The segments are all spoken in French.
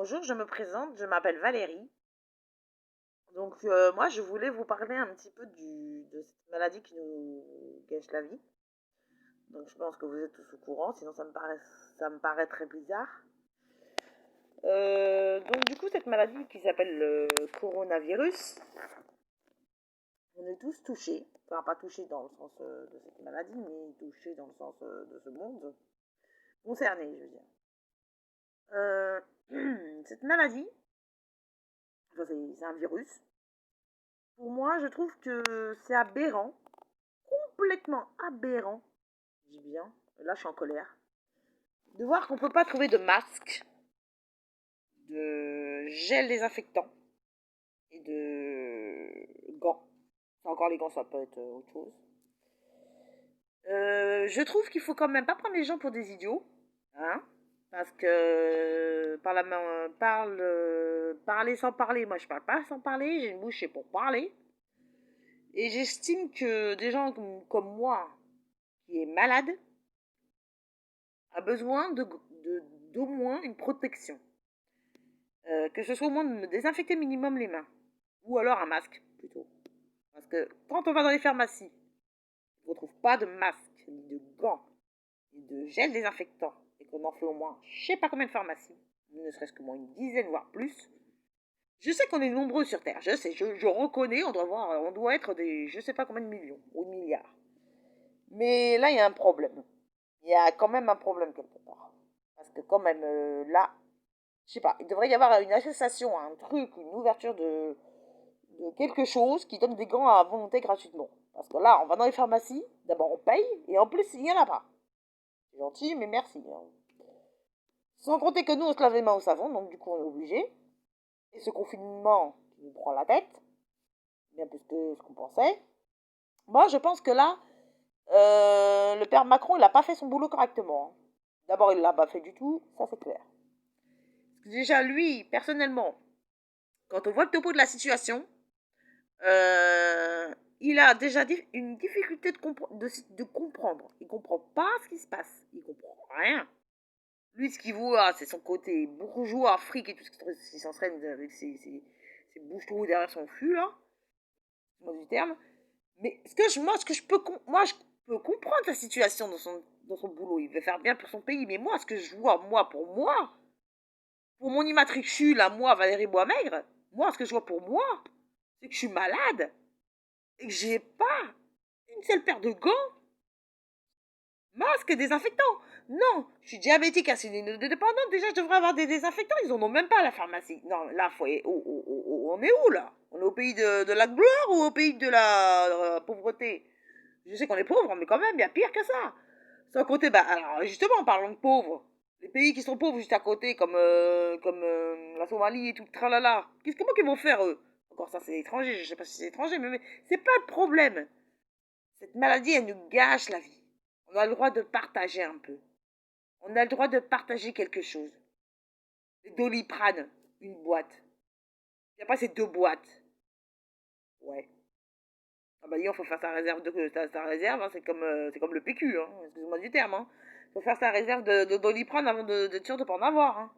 Bonjour, je me présente, je m'appelle Valérie. Donc moi, je voulais vous parler un petit peu de cette maladie qui nous gâche la vie. Donc je pense que vous êtes tous au courant, sinon ça me paraît très bizarre. Donc du coup, cette maladie qui s'appelle le coronavirus, on est tous touchés. Enfin, pas touchés dans le sens de cette maladie, mais touchés dans le sens de ce monde. Concernés, je veux dire. Euh, cette maladie, enfin, c'est un virus. Pour moi, je trouve que c'est aberrant, complètement aberrant, je dis bien, là je suis en colère, de voir qu'on ne peut pas trouver de masque, de gel désinfectant et de gants. Enfin, encore les gants, ça peut être autre chose. Je trouve qu'il faut quand même pas prendre les gens pour des idiots, hein, parce que parler sans parler, moi je parle pas sans parler, j'ai une bouche c'est pour parler. Et j'estime que des gens comme moi, qui est malade, a besoin d'au moins une protection. Que ce soit au moins de me désinfecter minimum les mains. Ou alors un masque, plutôt. Parce que quand on va dans les pharmacies, on ne trouve pas de masque, ni de gants, ni de gel désinfectant, et qu'on en fait au moins je sais pas combien de pharmacies, ne serait-ce que moins une dizaine, voire plus. Je sais qu'on est nombreux sur Terre, je sais, je reconnais, on doit être des je sais pas combien de millions, ou de milliards. Mais là, il y a un problème. Il y a quand même un problème quelque part. Parce que quand même, là, je sais pas, il devrait y avoir une association, un truc, une ouverture de quelque chose qui donne des gants à volonté gratuitement. Parce que là, on va dans les pharmacies, d'abord on paye, et en plus, il n'y en a pas. C'est gentil, mais merci, hein. Sans compter que nous, on se lave les mains au savon, donc du coup, on est obligé. Et ce confinement qui nous prend la tête, bien plus que ce qu'on pensait. Moi, je pense que là, le père Macron, il n'a pas fait son boulot correctement, hein. D'abord, il ne l'a pas fait du tout, ça c'est clair. Parce que déjà, lui, personnellement, quand on voit le topo de la situation, il a déjà une difficulté de comprendre. Il comprend pas ce qui se passe. Il comprend rien. Lui, ce qu'il voit, c'est son côté bourgeois, fric et tout ce qui s'entraîne avec ses bouches-trous derrière son fût, là, moi du terme. Mais moi, je peux comprendre sa situation dans son boulot. Il veut faire bien pour son pays. Mais moi, ce que je vois, pour mon immatricule à moi, Valérie Boismaigre, moi, ce que je vois pour moi, c'est que je suis malade et que j'ai pas une seule paire de gants, masque et désinfectant. Non, je suis diabétique, insuline dépendante. Déjà, je devrais avoir des désinfectants. Ils en ont même pas à la pharmacie. Non, là, on est où là? On est au pays de la gloire ou au pays de la pauvreté? Je sais qu'on est pauvre, mais quand même, il y a pire que ça. Sans compter, bah, alors justement, parlons de pauvres. Les pays qui sont pauvres juste à côté, comme la Somalie et tout, tralala. Comment qu'ils vont faire, eux? Encore ça, c'est étranger, je sais pas si c'est étranger, mais c'est pas le problème. Cette maladie, elle nous gâche la vie. On a le droit de partager un peu. On a le droit de partager quelque chose. Le Doliprane, une boîte. Et après, c'est deux boîtes. Ouais. Ah bah, il faut faire sa réserve sa réserve, hein, c'est comme le PQ, hein, excusez-moi du terme, hein. Faut faire sa réserve de Doliprane avant d'être sûr de pas en avoir, hein.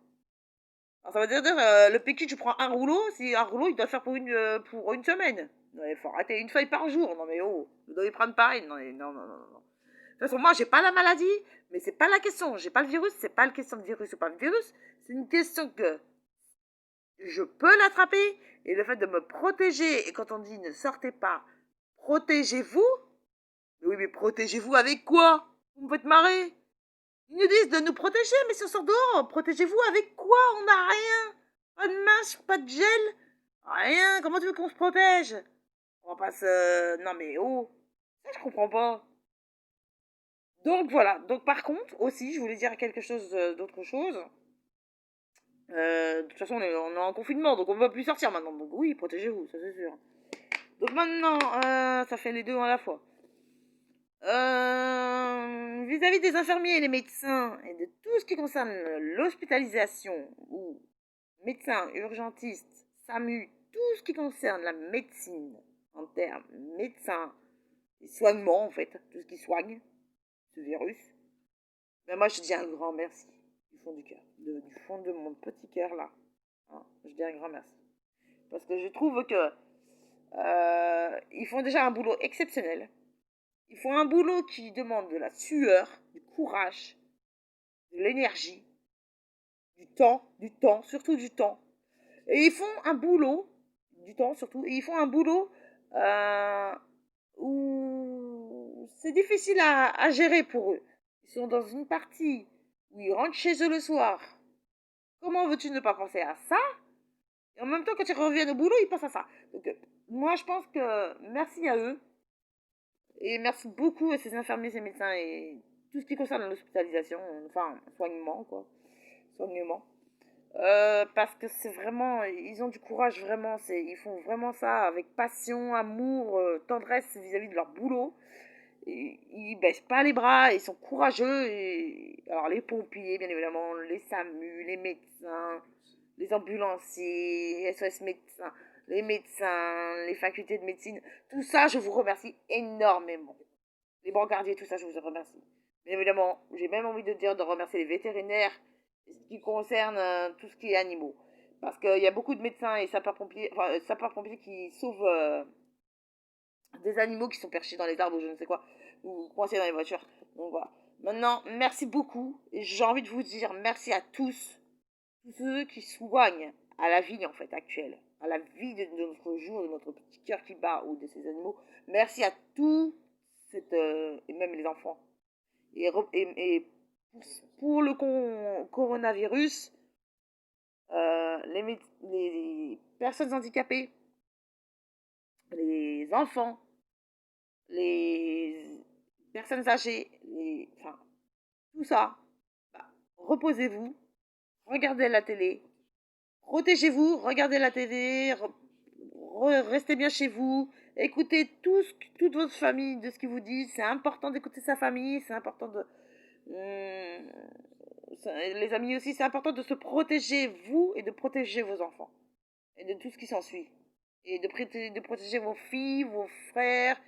Alors, ça veut dire, le PQ, tu prends un rouleau, si un rouleau, il doit faire pour une semaine. Non, il faut arrêter une feuille par jour. Non, mais oh, le Doliprane pareil. Non, non, non, non, non. De toute façon, moi, j'ai pas la maladie, mais c'est pas la question. J'ai pas le virus, c'est pas une question de virus ou pas de virus. C'est une question que je peux l'attraper. Et le fait de me protéger, et quand on dit ne sortez pas, protégez-vous. Oui, mais protégez-vous avec quoi? Vous me faites marrer. Ils nous disent de nous protéger, mais si on sort dehors, protégez-vous avec quoi? On n'a rien. Pas de masque, pas de gel. Rien. Comment tu veux qu'on se protège? On va pas se... Non mais oh. Ça, je comprends pas. Donc voilà. Donc par contre, aussi, je voulais dire quelque chose d'autre chose. De toute façon, on est en confinement, donc on ne va plus sortir maintenant. Donc oui, protégez-vous, ça c'est sûr. Donc maintenant, ça fait les deux à la fois. Vis-à-vis des infirmiers et des médecins et de tout ce qui concerne l'hospitalisation ou médecins, urgentistes, SAMU, tout ce qui concerne la médecine en termes médecins et soignement en fait, tout ce qui soigne ce virus, ben moi je dis un grand merci du fond du cœur, du fond de mon petit cœur là. Hein, je dis un grand merci. Parce que je trouve que ils font déjà un boulot exceptionnel. Ils font un boulot qui demande de la sueur, du courage, de l'énergie, du temps, surtout du temps. Et ils font un boulot, du temps surtout, et ils font un boulot euh, où c'est difficile à gérer pour eux. Ils sont dans une partie où ils rentrent chez eux le soir. Comment veux-tu ne pas penser à ça? Et en même temps, quand ils reviennent au boulot, ils pensent à ça. Donc, moi, je pense que merci à eux. Et merci beaucoup à ces infirmiers, ces médecins et tout ce qui concerne l'hospitalisation, enfin, soignement, quoi. Soignement. Parce que c'est vraiment, ils ont du courage vraiment, ils font vraiment ça avec passion, amour, tendresse vis-à-vis de leur boulot. Et, ils baissent pas les bras, ils sont courageux. Et, alors les pompiers, bien évidemment, les SAMU, les médecins, les ambulanciers, SOS médecins, les médecins, les facultés de médecine, tout ça, je vous remercie énormément. Les brancardiers, tout ça, je vous remercie. Bien évidemment, j'ai même envie de dire de remercier les vétérinaires, ce qui concerne tout ce qui est animaux. Parce qu'il y a beaucoup de médecins et sapeurs-pompiers, enfin, sapeurs-pompiers qui sauvent des animaux qui sont perchés dans les arbres ou je ne sais quoi, ou coincés dans les voitures. Donc voilà. Maintenant, merci beaucoup. Et j'ai envie de vous dire merci à tous ceux qui soignent à la vie en fait actuelle, à la vie de notre jour, de notre petit cœur qui bat ou de ces animaux. Merci à tous, et même les enfants. Et pour le coronavirus, les personnes handicapées, les enfants, les personnes âgées, enfin, tout ça, bah, reposez-vous, regardez la télé, protégez-vous, regardez la télé, restez bien chez vous, écoutez toute votre famille de ce qu'ils vous disent. C'est important d'écouter sa famille, c'est important de... les amis aussi, c'est important de se protéger vous et de protéger vos enfants. Et de tout ce qui s'ensuit. Et de protéger vos filles, vos frères.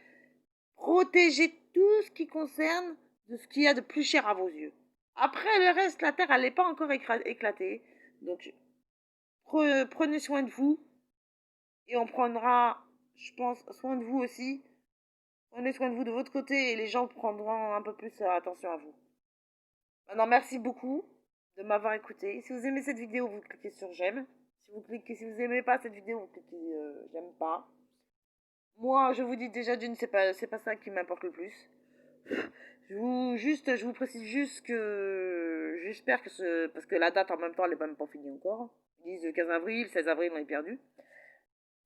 Protégez tout ce qui concerne de ce qu'il y a de plus cher à vos yeux. Après le reste, la terre, elle n'est pas encore éclatée. Donc, prenez soin de vous. Et on prendra, je pense, soin de vous aussi. Prenez soin de vous de votre côté et les gens prendront un peu plus attention à vous. Maintenant, merci beaucoup de m'avoir écouté. Si vous aimez cette vidéo, vous cliquez sur j'aime. Si vous aimez pas cette vidéo, vous cliquez j'aime pas. Moi, je vous dis déjà d'une, c'est pas ça qui m'importe le plus. Je vous précise juste que j'espère que parce que la date en même temps, elle est même pas finie encore. Ils disent le 15 avril, 16 avril, on est perdu.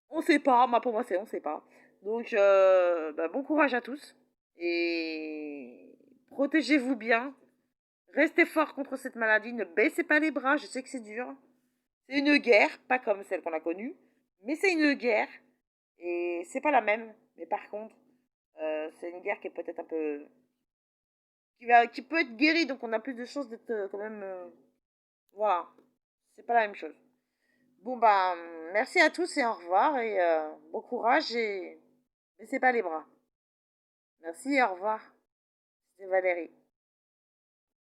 On sait pas, pour moi c'est on sait pas. Donc bah, bon courage à tous et protégez-vous bien. Restez fort contre cette maladie, ne baissez pas les bras, je sais que c'est dur. C'est une guerre, pas comme celle qu'on a connue, mais c'est une guerre et c'est pas la même. Mais par contre, c'est une guerre qui est peut-être un peu qui peut être guérie, donc on a plus de chances d'être quand même voilà, c'est pas la même chose. Bon bah merci à tous et au revoir et bon courage et baissez pas les bras. Merci et au revoir. C'était Valérie.